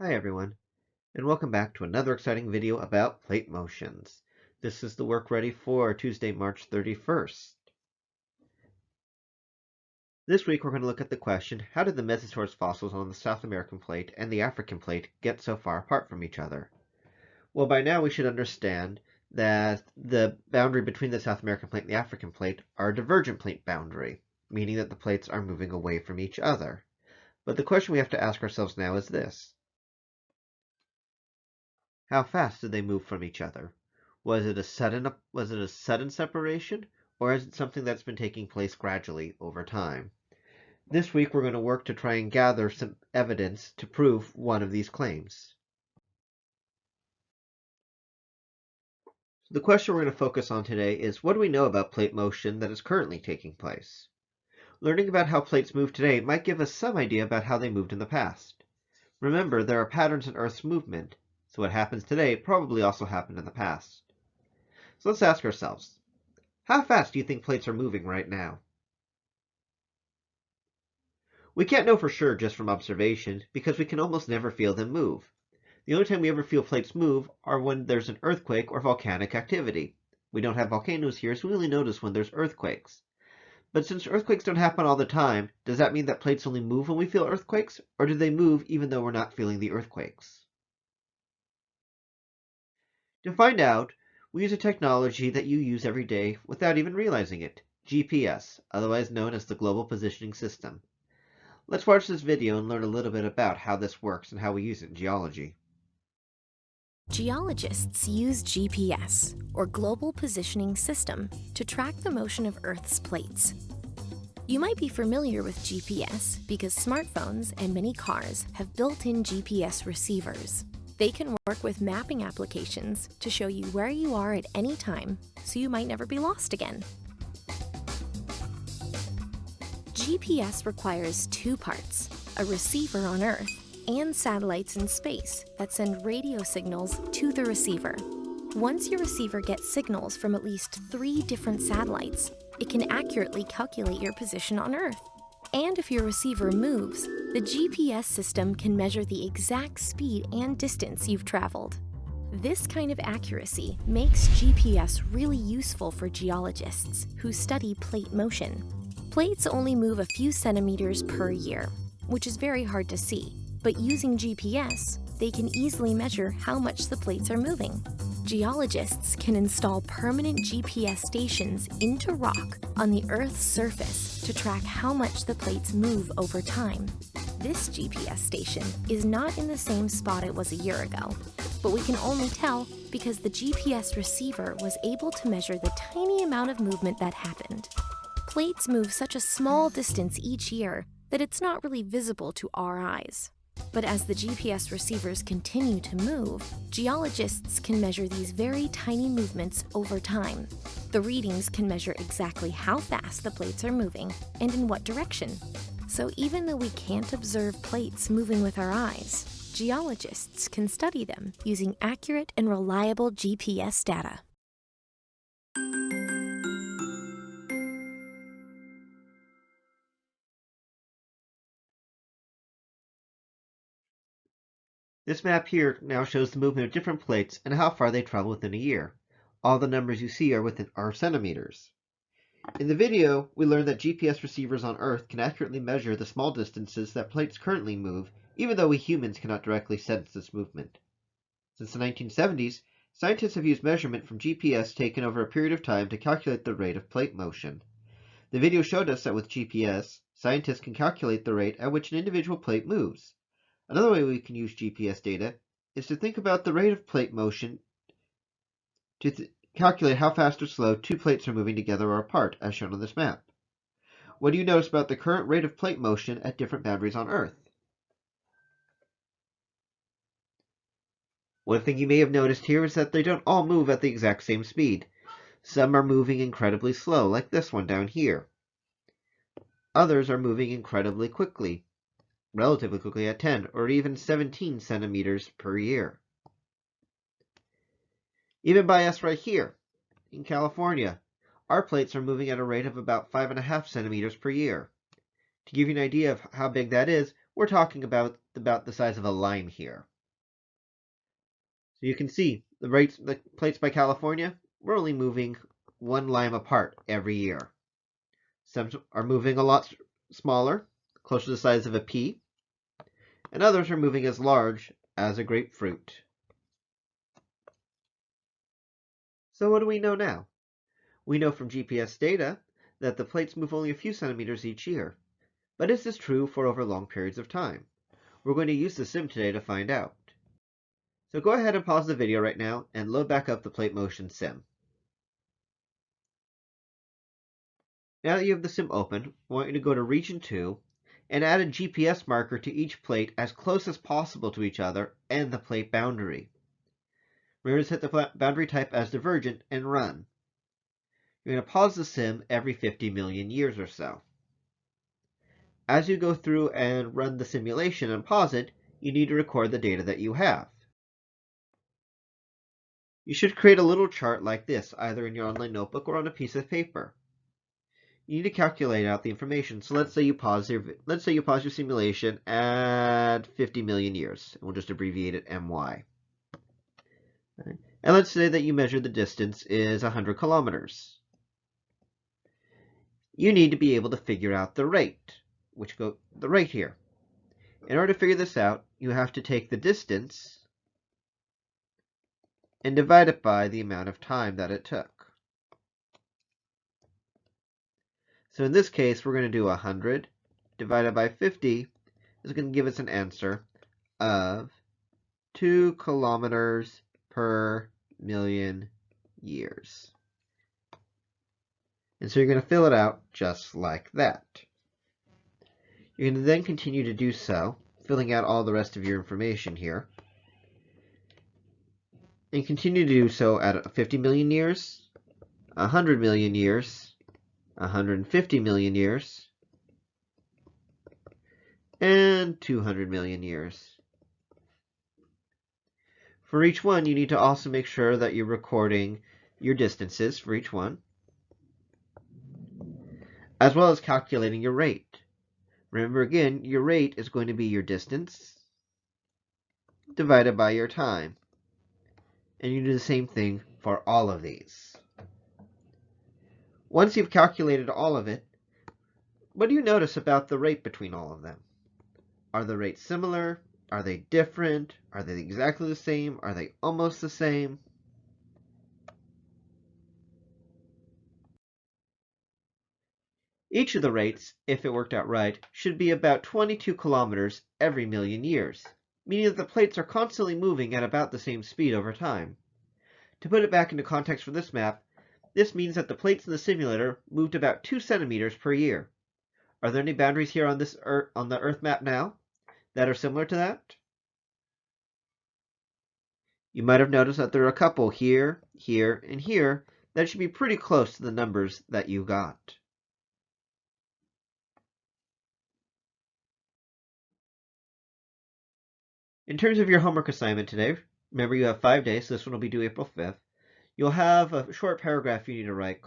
Hi everyone, and welcome back to another exciting video about plate motions. This is the work ready for Tuesday, March 31st. This week we're going to look at the question, how did the Mesosaurus fossils on the South American plate and the African plate get so far apart from each other? Well, by now we should understand that the boundary between the South American plate and the African plate are a divergent plate boundary, meaning that the plates are moving away from each other. But the question we have to ask ourselves now is this. How fast did they move from each other? Was it a sudden separation, or is it something that's been taking place gradually over time? This week we're going to work to try and gather some evidence to prove one of these claims. So the question we're going to focus on today is, what do we know about plate motion that is currently taking place? Learning about how plates move today might give us some idea about how they moved in the past. Remember, there are patterns in Earth's movement, so what happens today probably also happened in the past. So let's ask ourselves, how fast do you think plates are moving right now? We can't know for sure just from observation because we can almost never feel them move. The only time we ever feel plates move are when there's an earthquake or volcanic activity. We don't have volcanoes here, so we only notice when there's earthquakes. But since earthquakes don't happen all the time, does that mean that plates only move when we feel earthquakes, or do they move even though we're not feeling the earthquakes? To find out, we use a technology that you use every day without even realizing it, GPS, otherwise known as the Global Positioning System. Let's watch this video and learn a little bit about how this works and how we use it in geology. Geologists use GPS, or Global Positioning System, to track the motion of Earth's plates. You might be familiar with GPS because smartphones and many cars have built-in GPS receivers. They can work with mapping applications to show you where you are at any time, so you might never be lost again. GPS requires two parts, a receiver on Earth and satellites in space that send radio signals to the receiver. Once your receiver gets signals from at least 3 different satellites, it can accurately calculate your position on Earth. And if your receiver moves, the GPS system can measure the exact speed and distance you've traveled. This kind of accuracy makes GPS really useful for geologists who study plate motion. Plates only move a few centimeters per year, which is very hard to see. But using GPS, they can easily measure how much the plates are moving. Geologists can install permanent GPS stations into rock on the Earth's surface to track how much the plates move over time. This GPS station is not in the same spot it was a year ago, but we can only tell because the GPS receiver was able to measure the tiny amount of movement that happened. Plates move such a small distance each year that it's not really visible to our eyes. But as the GPS receivers continue to move, geologists can measure these very tiny movements over time. The readings can measure exactly how fast the plates are moving and in what direction. So even though we can't observe plates moving with our eyes, geologists can study them using accurate and reliable GPS data. This map here now shows the movement of different plates and how far they travel within a year. All the numbers you see are centimeters. In the video, we learned that GPS receivers on Earth can accurately measure the small distances that plates currently move, even though we humans cannot directly sense this movement. Since the 1970s, scientists have used measurement from GPS taken over a period of time to calculate the rate of plate motion. The video showed us that with GPS, scientists can calculate the rate at which an individual plate moves. Another way we can use GPS data is to think about the rate of plate motion to calculate how fast or slow two plates are moving together or apart, as shown on this map. What do you notice about the current rate of plate motion at different boundaries on Earth? One thing you may have noticed here is that they don't all move at the exact same speed. Some are moving incredibly slow, like this one down here. Others are moving incredibly quickly, relatively quickly at 10 or even 17 centimeters per year. Even by us right here, in California, our plates are moving at a rate of about 5.5 centimeters per year. To give you an idea of how big that is, we're talking about the size of a lime here. So you can see the plates by California, we're only moving 1 lime apart every year. Some are moving a lot smaller, closer to the size of a pea, and others are moving as large as a grapefruit. So what do we know now? We know from GPS data that the plates move only a few centimeters each year. But is this true for over long periods of time? We're going to use the sim today to find out. So go ahead and pause the video right now and load back up the Plate Motion sim. Now that you have the sim open, I want you to go to Region 2 and add a GPS marker to each plate as close as possible to each other and the plate boundary. Remember to set the boundary type as divergent and run. You're going to pause the sim every 50 million years or so. As you go through and run the simulation and pause it, you need to record the data that you have. You should create a little chart like this, either in your online notebook or on a piece of paper. You need to calculate out the information. So let's say you pause your simulation at 50 million years. We'll just abbreviate it MY. Right. And let's say that you measure the distance is 100 kilometers. You need to be able to figure out the rate, the rate here. In order to figure this out, you have to take the distance and divide it by the amount of time that it took. So in this case, we're going to do 100 divided by 50 is going to give us an answer of 2 kilometers per million years. And so you're going to fill it out just like that. You're going to then continue to do so, filling out all the rest of your information here. And continue to do so at 50 million years, 100 million years, 150 million years, and 200 million years. For each one, you need to also make sure that you're recording your distances for each one, as well as calculating your rate. Remember again, your rate is going to be your distance divided by your time. And you do the same thing for all of these. Once you've calculated all of it, what do you notice about the rate between all of them? Are the rates similar? Are they different? Are they exactly the same? Are they almost the same? Each of the rates, if it worked out right, should be about 22 kilometers every million years, meaning that the plates are constantly moving at about the same speed over time. To put it back into context for this map, this means that the plates in the simulator moved about 2 centimeters per year. Are there any boundaries here on the Earth map now that are similar to that? You might have noticed that there are a couple here, here, and here that should be pretty close to the numbers that you got. In terms of your homework assignment today, remember you have 5 days, so this one will be due April 5th. You'll have a short paragraph you need to write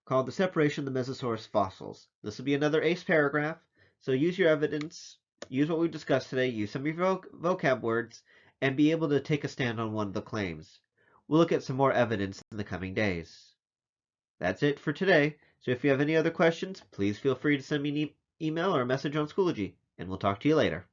called The Separation of the Mesosaurus Fossils. This will be another ACE paragraph, so use your evidence, use what we discussed today, use some of your vocab words, and be able to take a stand on one of the claims. We'll look at some more evidence in the coming days. That's it for today, so if you have any other questions, please feel free to send me an email or a message on Schoology, and we'll talk to you later.